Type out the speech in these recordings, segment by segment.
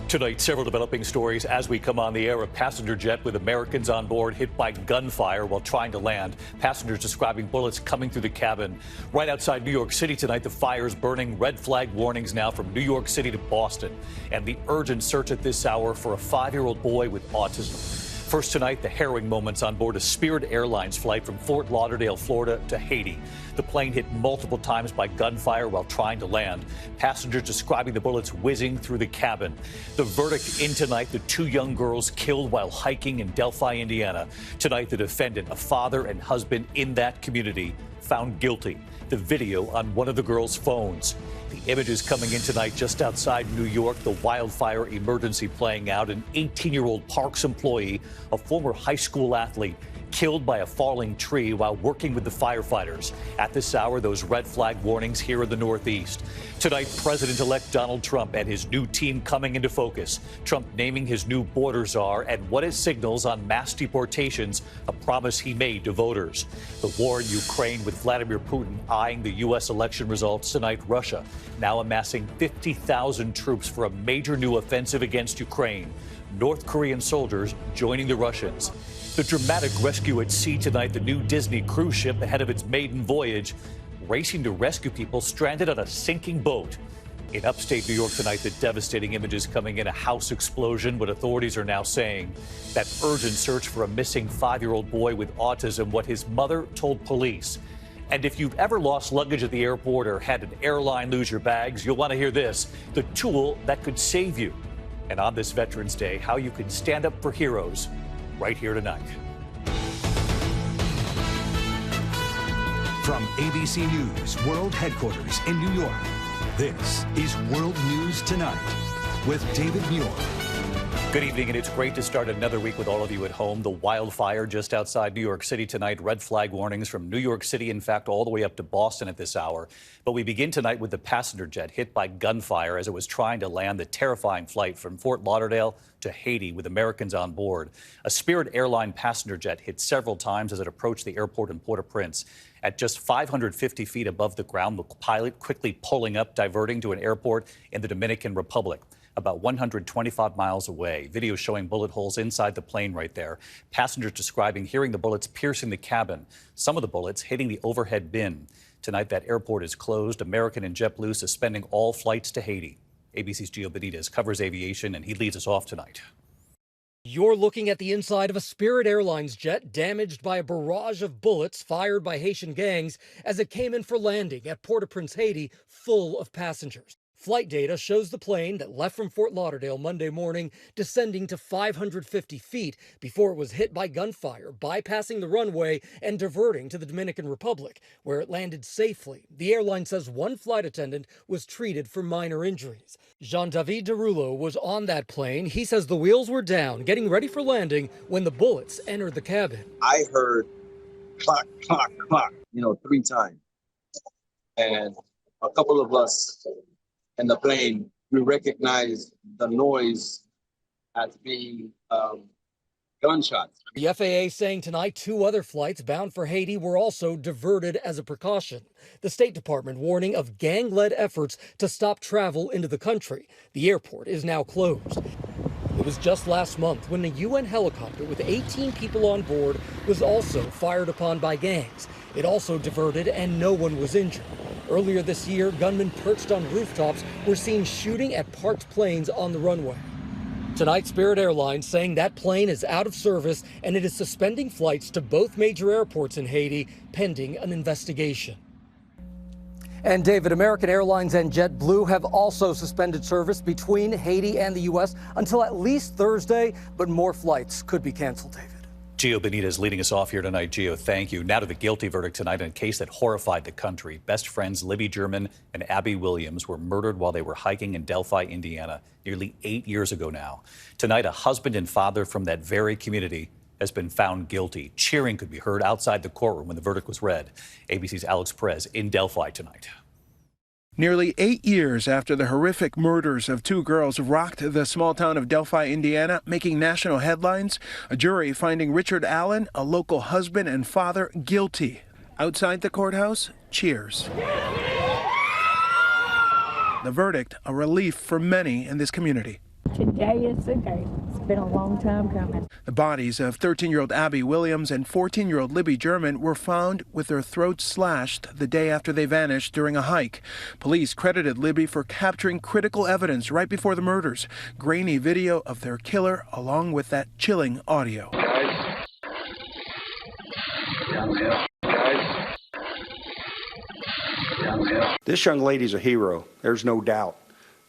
Tonight, several developing stories as we come on the air. A passenger jet with Americans on board hit by gunfire while trying to land. Passengers describing bullets coming through the cabin. Right outside New York City tonight, the fire's burning. Red flag warnings now from New York City to Boston. And the urgent search at this hour for a 5-year-old boy with autism. First tonight, the harrowing moments on board a Spirit Airlines flight from Fort Lauderdale, Florida to Haiti. The plane hit multiple times by gunfire while trying to land. Passengers describing the bullets whizzing through the cabin. The verdict in tonight, the 2 young girls killed while hiking in Delphi, Indiana. Tonight, the defendant, a father and husband in that community, found guilty. The video on one of the girls' phones. The images coming in tonight just outside New York, the wildfire emergency playing out. An 18-year-old Parks employee, a former high school athlete, killed by a falling tree while working with the firefighters. At this hour, those red flag warnings here in the Northeast. Tonight, President-elect Donald Trump and his new team coming into focus. Trump naming his new border czar and what it signals on mass deportations, a promise he made to voters. The war in Ukraine with Vladimir Putin eyeing the U.S. election results. Tonight, Russia now amassing 50,000 troops for a major new offensive against Ukraine. North Korean soldiers joining the Russians. The dramatic rescue at sea tonight, the new Disney cruise ship ahead of its maiden voyage, racing to rescue people stranded on a sinking boat. In upstate New York tonight, the devastating images coming in, a house explosion, what authorities are now saying. That urgent search for a missing 5-year-old boy with autism, what his mother told police. And if you've ever lost luggage at the airport or had an airline lose your bags, you'll want to hear this, the tool that could save you. And on this Veterans Day, how you can stand up for heroes right here tonight. From ABC News World Headquarters in New York, this is World News Tonight with David Muir. Good evening, and it's great to start another week with all of you at home. The wildfire just outside New York City tonight. Red flag warnings from New York City, in fact, all the way up to Boston at this hour. But we begin tonight with the passenger jet hit by gunfire as it was trying to land the terrifying flight from Fort Lauderdale to Haiti with Americans on board. A Spirit Airline passenger jet hit several times as it approached the airport in Port-au-Prince. At just 550 feet above the ground, the pilot quickly pulling up, diverting to an airport in the Dominican Republic, about 125 miles away. Video showing bullet holes inside the plane right there. Passengers describing hearing the bullets piercing the cabin, some of the bullets hitting the overhead bin. Tonight, that airport is closed. American and JetBlue suspending all flights to Haiti. ABC's Gio Benitez covers aviation, and he leads us off tonight. You're looking at the inside of a Spirit Airlines jet damaged by a barrage of bullets fired by Haitian gangs as it came in for landing at Port-au-Prince, Haiti, full of passengers. Flight data shows the plane that left from Fort Lauderdale Monday morning descending to 550 feet before it was hit by gunfire, bypassing the runway and diverting to the Dominican Republic, where it landed safely. The airline says one flight attendant was treated for minor injuries. Jean-David Derouleau was on that plane. He says the wheels were down, getting ready for landing when the bullets entered the cabin. I heard clock, clock, clock, 3 times. And a couple of us in the plane, we recognized the noise as being gunshots. The FAA saying tonight 2 other flights bound for Haiti were also diverted as a precaution. The State Department warning of gang-led efforts to stop travel into the country. The airport is now closed. It was just last month when a UN helicopter with 18 people on board was also fired upon by gangs. It also diverted and no one was injured. Earlier this year, gunmen perched on rooftops were seen shooting at parked planes on the runway. Tonight, Spirit Airlines saying that plane is out of service and it is suspending flights to both major airports in Haiti pending an investigation. And David, American Airlines and JetBlue have also suspended service between Haiti and the U.S. until at least Thursday, but more flights could be canceled, David. Gio Benitez leading us off here tonight. Gio, thank you. Now to the guilty verdict tonight in a case that horrified the country. Best friends Libby German and Abby Williams were murdered while they were hiking in Delphi, Indiana, nearly 8 years ago now. Tonight, a husband and father from that very community has been found guilty. Cheering could be heard outside the courtroom when the verdict was read. ABC's Perez in Delphi tonight. Nearly 8 years after the horrific murders of 2 girls rocked the small town of Delphi, Indiana, making national headlines, a jury finding Richard Allen, a local husband and father, guilty. Outside the courthouse, cheers. The verdict, a relief for many in this community. Today is the day. It's been a long time coming. The bodies of 13-year-old Abby Williams and 14-year-old Libby German were found with their throats slashed the day after they vanished during a hike. Police credited Libby for capturing critical evidence right before the murders. Grainy video of their killer along with that chilling audio. This young lady's a hero, there's no doubt.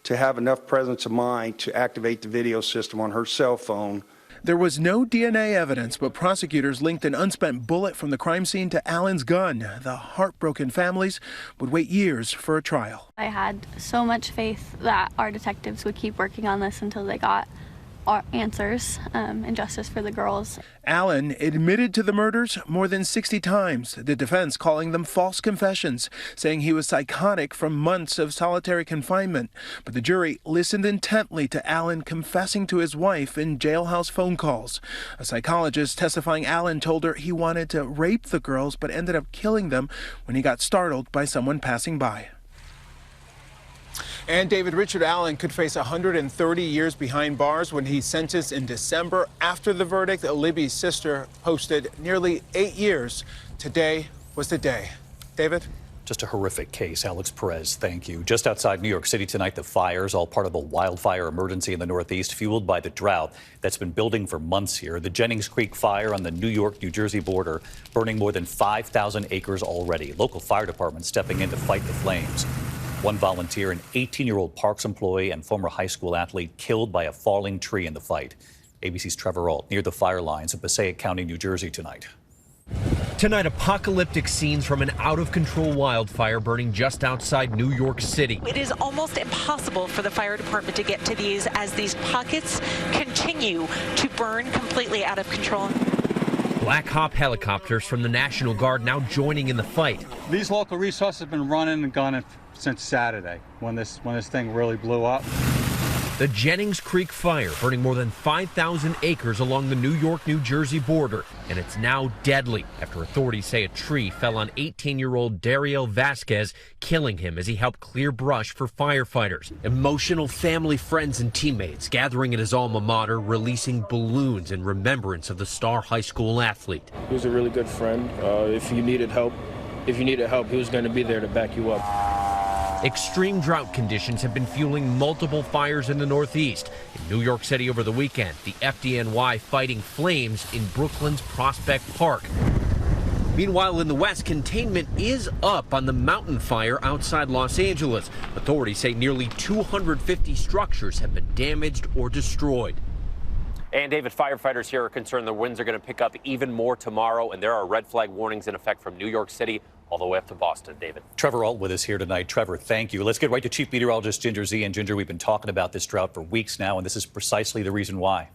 To have enough presence of mind to activate the video system on her cell phone. There was no DNA evidence, but prosecutors linked an unspent bullet from the crime scene to Allen's gun. The heartbroken families would wait years for a trial. I had so much faith that our detectives would keep working on this until they got our answers and justice for the girls. Allen admitted to the murders more than 60 times, the defense calling them false confessions, saying he was psychotic from months of solitary confinement. But the jury listened intently to Allen confessing to his wife in jailhouse phone calls. A psychologist testifying Allen told her he wanted to rape the girls but ended up killing them when he got startled by someone passing by. And David, Richard Allen could face 130 years behind bars when he's sentenced in December. After the verdict, Libby's sister posted nearly 8 years. Today was the day. David? Just a horrific case. Alex Perez, thank you. Just outside New York City tonight, the fires, all part of a wildfire emergency in the Northeast, fueled by the drought that's been building for months here. The Jennings Creek fire on the New York-New Jersey border, burning more than 5,000 acres already. Local fire departments stepping in to fight the flames. One volunteer, an 18-year-old Parks employee and former high school athlete, killed by a falling tree in the fight. ABC's Trevor Ault near the fire lines in Passaic County, New Jersey tonight. Tonight, apocalyptic scenes from an out-of-control wildfire burning just outside New York City. It is almost impossible for the fire department to get to these as these pockets continue to burn completely out of control. Black Hawk helicopters from the National Guard now joining in the fight. These local resources have been running and gunning since Saturday when this thing really blew up. The Jennings Creek fire burning more than 5,000 acres along the New York-New Jersey border, and it's now deadly after authorities say a tree fell on 18-year-old Dariel Vasquez, killing him as he helped clear brush for firefighters. Emotional family, friends, and teammates gathering at his alma mater, releasing balloons in remembrance of the star high school athlete. He was a really good friend. If you needed help, he was going to be there to back you up. Extreme drought conditions have been fueling multiple fires in the Northeast. In New York City over the weekend, the FDNY fighting flames in Brooklyn's Prospect Park. Meanwhile, in the West, containment is up on the mountain fire outside Los Angeles. Authorities say nearly 250 structures have been damaged or destroyed. And David, firefighters here are concerned the winds are going to pick up even more tomorrow, and there are red flag warnings in effect from New York City all the way up to Boston. David. Trevor Ault with us here tonight. Trevor, thank you. Let's get right to Chief Meteorologist Ginger Z. And Ginger, we've been talking about this drought for weeks now, and this is precisely the reason why.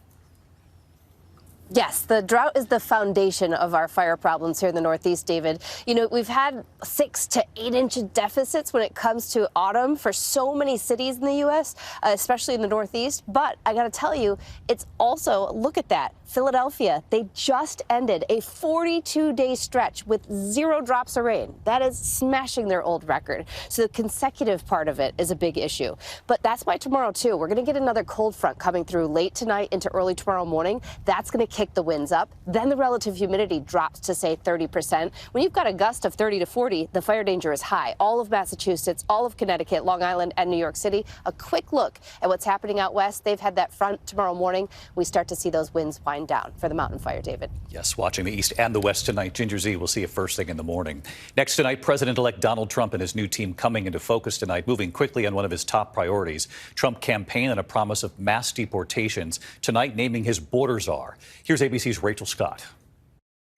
Yes, the drought is the foundation of our fire problems here in the Northeast, David. You know, we've had 6 to 8 inch deficits when it comes to autumn for so many cities in the U.S., especially in the Northeast. But I got to tell you, it's also, look at that, Philadelphia, they just ended a 42-day stretch with 0 drops of rain. That is smashing their old record. So the consecutive part of it is a big issue. But that's why tomorrow, too, we're going to get another cold front coming through late tonight into early tomorrow morning. That's going to kick the winds up. Then the relative humidity drops to, say, 30%. When you've got a gust of 30 to 40, the fire danger is high. All of Massachusetts, all of Connecticut, Long Island, and New York City. A quick look at what's happening out west. They've had that front tomorrow morning. We start to see those winds wind down for the mountain fire, David. Yes, watching the east and the west tonight. Ginger Z, we'll see you first thing in the morning. Next tonight, President-elect Donald Trump and his new team coming into focus tonight, moving quickly on one of his top priorities. Trump campaign and a promise of mass deportations. Tonight, naming his border czar. Here's ABC's Rachel Scott.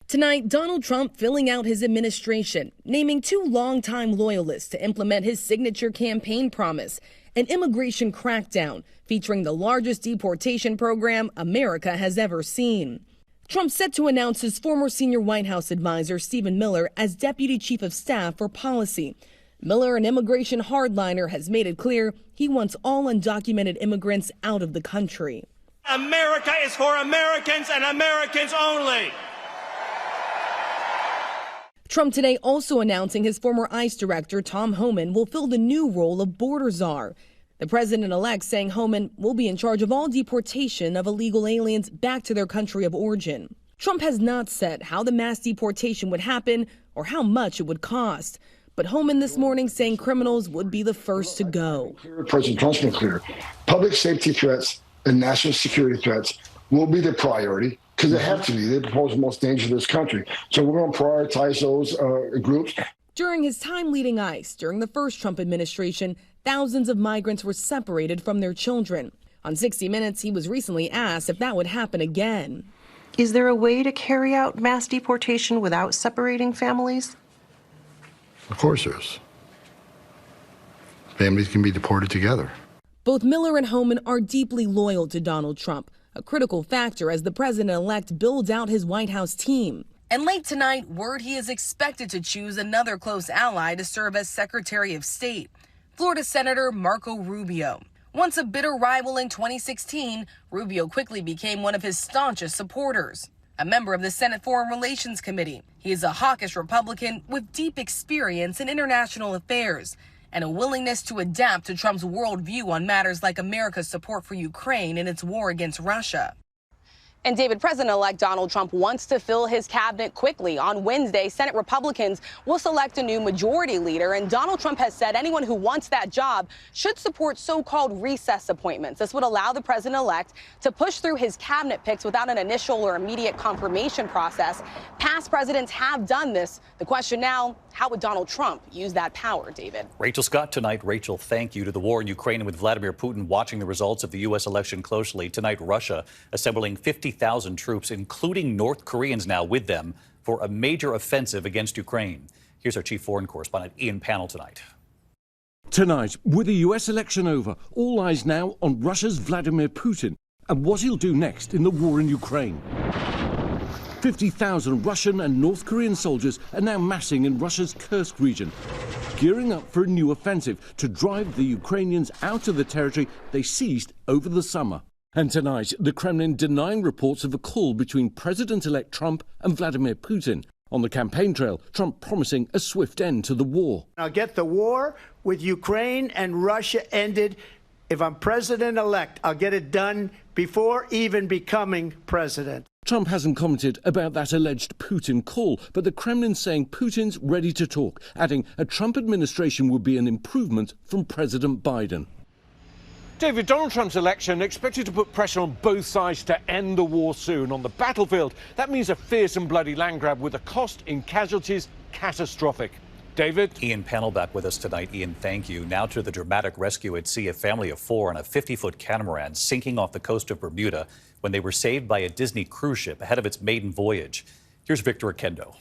Tonight, Donald Trump filling out his administration, naming 2 longtime loyalists to implement his signature campaign promise, an immigration crackdown featuring the largest deportation program America has ever seen. Trump set to announce his former senior White House advisor, Stephen Miller, as Deputy Chief of Staff for Policy. Miller, an immigration hardliner, has made it clear he wants all undocumented immigrants out of the country. America is for Americans and Americans only. Trump today also announcing his former ICE director, Tom Homan, will fill the new role of border czar. The president-elect saying Homan will be in charge of all deportation of illegal aliens back to their country of origin. Trump has not said how the mass deportation would happen or how much it would cost. But Homan this morning saying criminals would be the first to go. President Trump's been clear. Public safety threats and national security threats will be the priority because they have to be. They pose the most danger to this country. So we're going to prioritize those groups. During his time leading ICE during the first Trump administration, thousands of migrants were separated from their children. On 60 Minutes, he was recently asked if that would happen again. Is there a way to carry out mass deportation without separating families? Of course there is. Families can be deported together. Both Miller and Homan are deeply loyal to Donald Trump, a critical factor as the president-elect builds out his White House team. And late tonight, word he is expected to choose another close ally to serve as Secretary of State, Florida Senator Marco Rubio. Once a bitter rival in 2016, Rubio quickly became one of his staunchest supporters. A member of the Senate Foreign Relations Committee, he is a hawkish Republican with deep experience in international affairs and a willingness to adapt to Trump's worldview on matters like America's support for Ukraine in its war against Russia. And David, President-elect Donald Trump wants to fill his cabinet quickly. On Wednesday, Senate Republicans will select a new majority leader, and Donald Trump has said anyone who wants that job should support so-called recess appointments. This would allow the president-elect to push through his cabinet picks without an initial or immediate confirmation process. Past presidents have done this. The question now, how would Donald Trump use that power, David? Rachel Scott tonight. Rachel, thank you. To the war in Ukraine and with Vladimir Putin watching the results of the U.S. election closely. Tonight, Russia assembling 50,000 troops, including North Koreans now with them, for a major offensive against Ukraine. Here's our chief foreign correspondent, Ian Pannell, tonight. Tonight, with the U.S. election over, all eyes now on Russia's Vladimir Putin and what he'll do next in the war in Ukraine. 50,000 Russian and North Korean soldiers are now massing in Russia's Kursk region, gearing up for a new offensive to drive the Ukrainians out of the territory they seized over the summer. And tonight, the Kremlin denying reports of a call between President-elect Trump and Vladimir Putin. On the campaign trail, Trump promising a swift end to the war. I'll get the war with Ukraine and Russia ended. If I'm president-elect, I'll get it done before even becoming president. Trump hasn't commented about that alleged Putin call, but the Kremlin saying Putin's ready to talk, adding a Trump administration would be an improvement from President Biden. David, Donald Trump's election expected to put pressure on both sides to end the war soon. On the battlefield, that means a fierce and bloody land grab with the cost in casualties catastrophic. David? Ian Pannell back with us tonight. Ian, thank you. Now to the dramatic rescue at sea. A family of four on a 50-foot catamaran sinking off the coast of Bermuda when they were saved by a Disney cruise ship ahead of its maiden voyage. Here's Victor Akendo.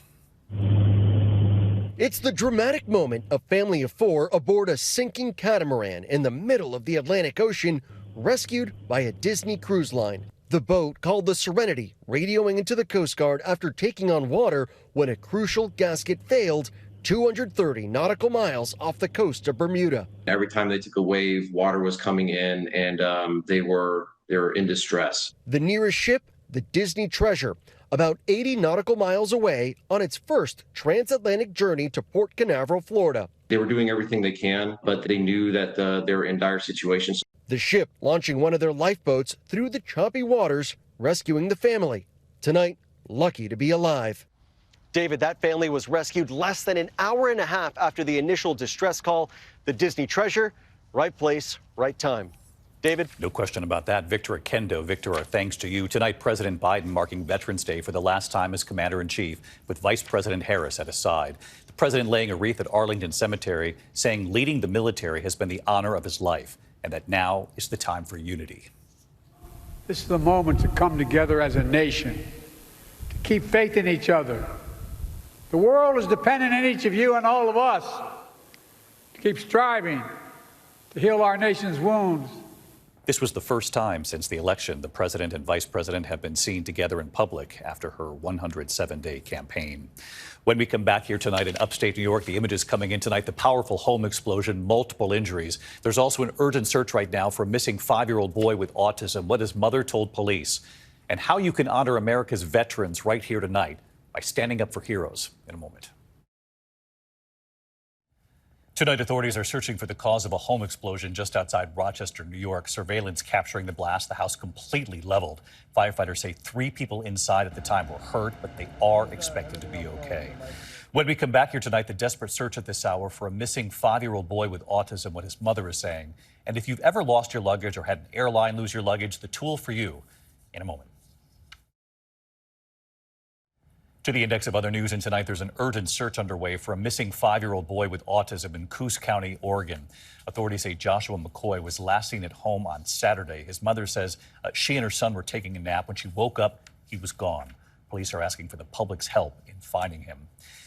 It's the dramatic moment a family of four aboard a sinking catamaran in the middle of the Atlantic Ocean, rescued by a Disney cruise line. The boat, called the Serenity, radioing into the Coast Guard after taking on water when a crucial gasket failed 230 nautical miles off the coast of Bermuda. Every time they took a wave, water was coming in, and they were in distress. The nearest ship, the Disney Treasure, about 80 nautical miles away on its first transatlantic journey to Port Canaveral, Florida. They were doing everything they can, but they knew that they were in dire situations. The ship launching one of their lifeboats through the choppy waters, rescuing the family. Tonight, lucky to be alive. David, that family was rescued less than an hour and a half after the initial distress call. The Disney Treasure, right place, right time. David? No question about that. Victor Akendo. Victor, our thanks to you. Tonight, President Biden marking Veterans Day for the last time as Commander-in-Chief, with Vice President Harris at his side. The president laying a wreath at Arlington Cemetery, saying leading the military has been the honor of his life, and that now is the time for unity. This is the moment to come together as a nation, to keep faith in each other. The world is dependent on each of you and all of us to keep striving to heal our nation's wounds. This was the first time since the election the president and vice president have been seen together in public after her 107-day campaign. When we come back here tonight in upstate New York, the images coming in tonight, the powerful home explosion, multiple injuries. There's also an urgent search right now for a missing 5-year-old boy with autism, what his mother told police, and how you can honor America's veterans right here tonight by standing up for heroes in a moment. Tonight, authorities are searching for the cause of a home explosion just outside Rochester, New York. Surveillance capturing the blast, the house completely leveled. Firefighters say 3 people inside at the time were hurt, but they are expected to be okay. When we come back here tonight, the desperate search at this hour for a missing 5-year-old boy with autism, what his mother is saying. And if you've ever lost your luggage or had an airline lose your luggage, the tool for you in a moment. To the index of other news, and tonight there's an urgent search underway for a missing 5-year-old boy with autism in Kursk County, Oregon. Authorities say Joshua McCoy was last seen at home on Saturday. His mother says she and her son were taking a nap. When she woke up, he was gone. Police are asking for the public's help in finding him.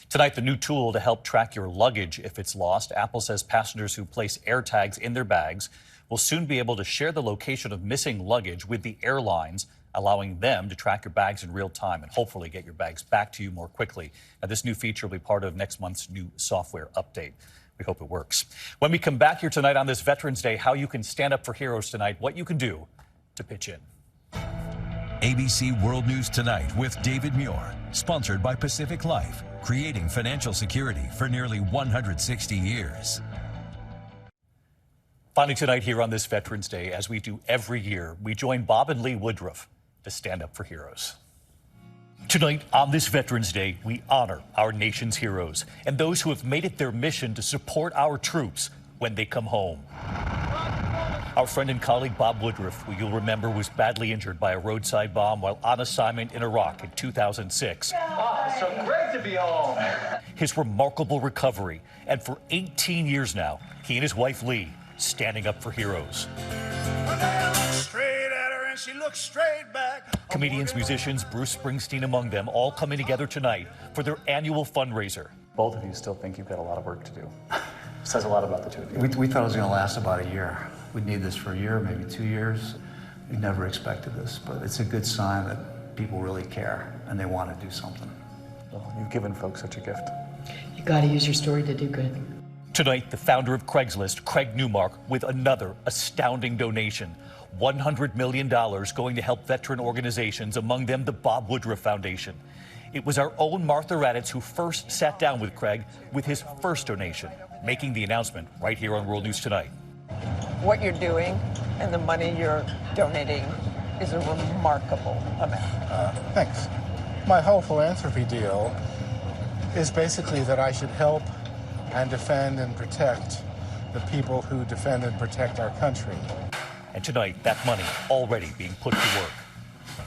Tonight, the new tool to help track your luggage if it's lost. Apple says passengers who place AirTags in their bags will soon be able to share the location of missing luggage with the airlines, allowing them to track your bags in real time and hopefully get your bags back to you more quickly. Now, this new feature will be part of next month's new software update. We hope it works. When we come back here tonight on this Veterans Day, how you can stand up for heroes tonight, what you can do to pitch in. ABC World News Tonight with David Muir, sponsored by Pacific Life, creating financial security for nearly 160 years. Finally tonight here on this Veterans Day, as we do every year, we join Bob and Lee Woodruff to stand up for heroes. Tonight on this Veterans Day, we honor our nation's heroes and those who have made it their mission to support our troops when they come home. Our friend and colleague Bob Woodruff, who you'll remember was badly injured by a roadside bomb while on assignment in Iraq in 2006. Oh, it's so great to be home. His remarkable recovery, and for 18 years now, he and his wife Lee standing up for heroes. She looks straight back. Comedians, musicians, Bruce Springsteen among them, all coming together tonight for their annual fundraiser. Both of you still think you've got a lot of work to do. Says a lot about the two of you. We thought it was going to last about a year. We'd need this for a year, maybe 2 years. We never expected this, but it's a good sign that people really care and they want to do something. Well, you've given folks such a gift. You got to use your story to do good. Tonight, the founder of Craigslist, Craig Newmark, with another astounding donation. $100 million going to help veteran organizations, among them the Bob Woodruff Foundation. It was our own Martha Raddatz who first sat down with Craig with his first donation, making the announcement right here on World News Tonight. What you're doing and the money you're donating is a remarkable amount. Thanks. My whole philanthropy deal is basically that I should help and defend and protect the people who defend and protect our country. And tonight, that money already being put to work.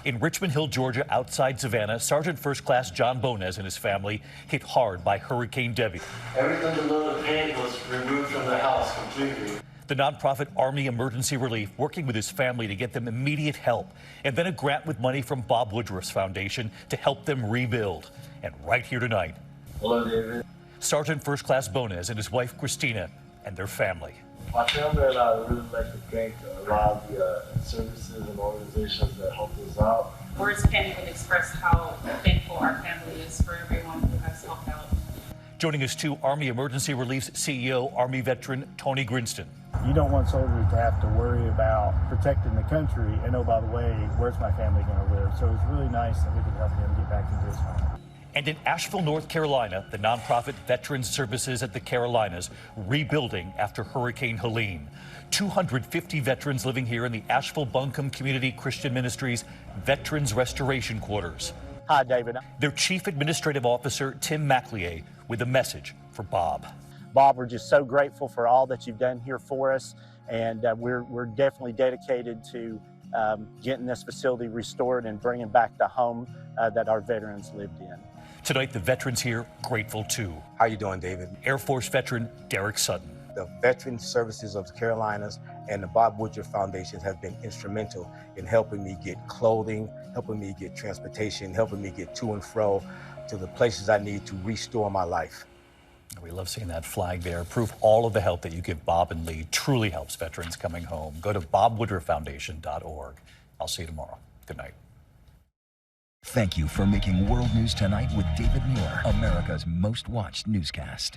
In Richmond Hill, Georgia, outside Savannah, Sergeant First Class John Bonez and his family hit hard by Hurricane Debbie. Everything below the paint was removed from the house completely. The nonprofit Army Emergency Relief working with his family to get them immediate help, and then a grant with money from Bob Woodruff's foundation to help them rebuild. And right here tonight, hello, David. Sergeant First Class Bonez and his wife Christina and their family. My family and I would really like to thank a lot of the services and organizations that helped us out. Words can't even express how thankful our family is for everyone who has helped out. Joining us too, Army Emergency Relief's CEO, Army veteran Tony Grinston. You don't want soldiers to have to worry about protecting the country and, oh, by the way, where's my family going to live? So it's really nice that we could help them get back into his home. And in Asheville, North Carolina, the nonprofit Veterans Services at the Carolinas rebuilding after Hurricane Helene. 250 veterans living here in the Asheville-Buncombe Community Christian Ministries Veterans Restoration Quarters. Hi, David. Their Chief Administrative Officer, Tim McLeay, with a message for Bob. Bob, we're just so grateful for all that you've done here for us, and we're definitely dedicated to getting this facility restored and bringing back the home that our veterans lived in. Tonight, the veterans here grateful too. How you doing, David? Air Force veteran Derek Sutton. The Veterans Services of the Carolinas and the Bob Woodruff Foundation has been instrumental in helping me get clothing, helping me get transportation, helping me get to and fro to the places I need to restore my life. We love seeing that flag there. Proof all of the help that you give Bob and Lee truly helps veterans coming home. Go to bobwoodrufffoundation.org. I'll see you tomorrow. Good night. Thank you for making World News Tonight with David Muir, America's most watched newscast.